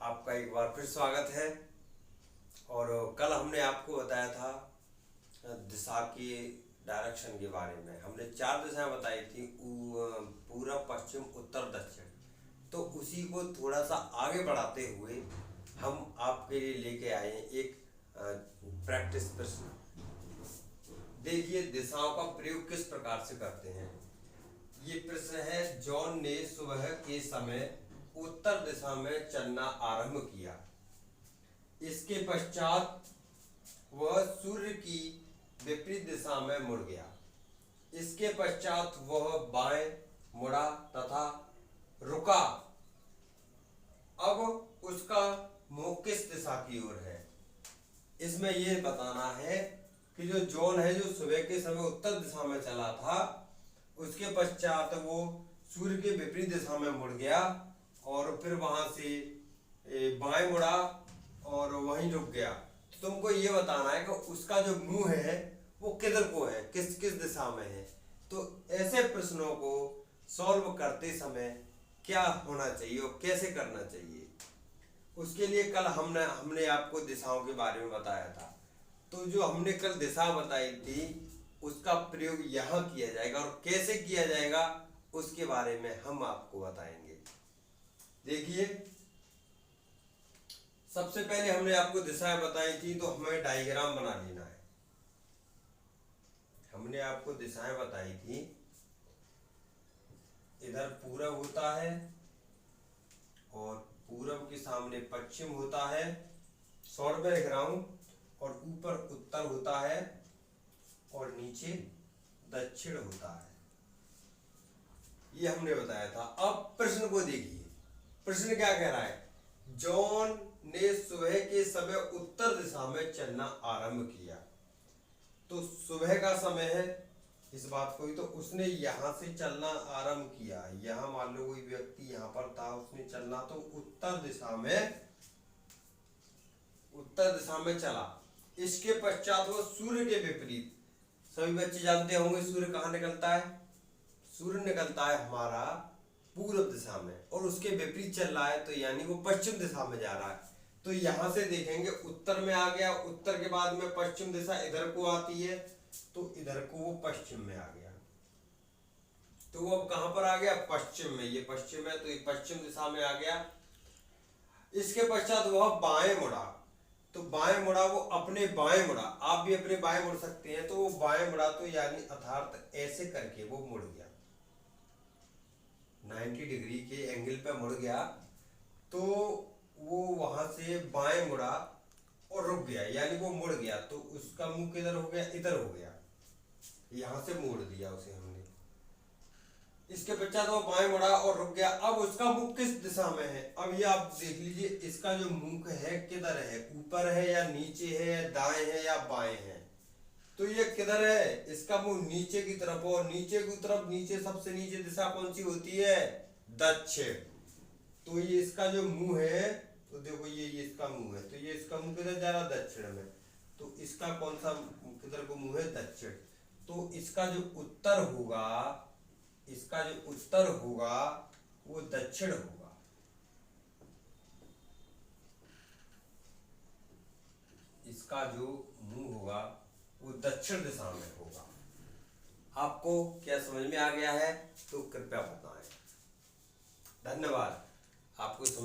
आपका एक बार फिर स्वागत है। और कल हमने आपको बताया था दिशा की डायरेक्शन के बारे में। हमने 4 दिशाएं बताई थी, पूरब, पश्चिम, उत्तर, दक्षिण। तो उसी को थोड़ा सा आगे बढ़ाते हुए हम आपके लिए लेके आए एक प्रैक्टिस प्रश्न। देखिए दिशाओं का प्रयोग किस प्रकार से करते हैं। ये प्रश्न है, जॉन ने सुबह के समय उत्तर दिशा में चलना आरंभ किया। इसके पश्चात वह सूर्य की विपरीत दिशा में मुड़ गया। इसके पश्चात वह बाएं मुड़ा तथा रुका। अब उसका मुंह किस दिशा की ओर है। इसमें यह बताना है कि जो जॉन है, जो सुबह के समय उत्तर दिशा में चला था, उसके पश्चात वो सूर्य के विपरीत दिशा में मुड़ गया और फिर वहां से बाएं मुड़ा और वहीं रुक गया। तो तुमको ये बताना है कि उसका जो मुंह है वो किधर को है, किस किस दिशा में है। तो ऐसे प्रश्नों को सॉल्व करते समय क्या होना चाहिए और कैसे करना चाहिए, उसके लिए कल हमने आपको दिशाओं के बारे में बताया था। तो जो हमने कल दिशा बताई थी उसका प्रयोग यहाँ किया जाएगा और कैसे किया जाएगा उसके बारे में हम आपको बताएंगे। देखिए सबसे पहले हमने आपको दिशाएं बताई थी, तो हमें डायग्राम बना लेना है। हमने आपको दिशाएं बताई थी, इधर पूरब होता है और पूरब के सामने पश्चिम होता है, शॉर्ट में लिख रहा हूं, और ऊपर उत्तर होता है और नीचे दक्षिण होता है। ये हमने बताया था। अब प्रश्न को देखिए, प्रश्न क्या कह रहा है। जॉन ने सुबह के समय उत्तर दिशा में चलना आरंभ किया। तो सुबह का समय है इस बात को ही, तो उसने यहां से चलना आरंभ किया। यहां मान लो कोई व्यक्ति यहां पर था, उसने चलना तो उत्तर दिशा में चला। इसके पश्चात वो सूर्य के विपरीत, सभी बच्चे जानते होंगे सूर्य कहाँ निकलता है। सूर्य निकलता है हमारा पूर्व दिशा में और उसके विपरीत चल रहा है, तो यानी वो पश्चिम दिशा में जा रहा है। तो यहां से देखेंगे उत्तर में आ गया, उत्तर के बाद में पश्चिम दिशा इधर को आती है, तो इधर को वो पश्चिम में आ गया। तो वो अब कहां पर आ गया, पश्चिम में। ये पश्चिम है तो ये पश्चिम दिशा में आ गया। इसके पश्चात वह बाएं मुड़ा, तो बाएं मुड़ा, वो अपने बाएं मुड़ा। आप भी अपने बाएं मुड़ सकते हैं। तो वो बाएं मुड़ा, तो यानी अर्थात ऐसे करके वो मुड़ गया, 90 डिग्री के एंगल पे मुड़ गया। तो वो वहां से बाएं मुड़ा और रुक गया, यानी वो मुड़ गया। तो उसका मुंह किधर हो गया, इधर हो गया। यहां से मोड़ दिया उसे हमने। इसके पश्चात वो बाएं मुड़ा और रुक गया। अब उसका मुंह किस दिशा में है। अब ये आप देख लीजिए, इसका जो मुंह है किधर है, ऊपर है या नीचे है, दाएं है या बाएं है। तो ये किधर है, इसका मुंह नीचे की तरफ, और नीचे की तरफ, नीचे सबसे नीचे दिशा कौन सी होती है, दक्षिण। तो ये इसका जो मुंह है, तो देखो ये इसका मुंह है, तो ये इसका मुंह किधर जा रहा है, दक्षिण में। तो इसका कौन सा किधर को मुंह है, दक्षिण। तो इसका जो उत्तर होगा, इसका जो उत्तर होगा वो दक्षिण होगा। इसका जो मुंह होगा वो दक्षिण दिशा में होगा। आपको क्या समझ में आ गया है तो कृपया बताएं। धन्यवाद। आपको समझ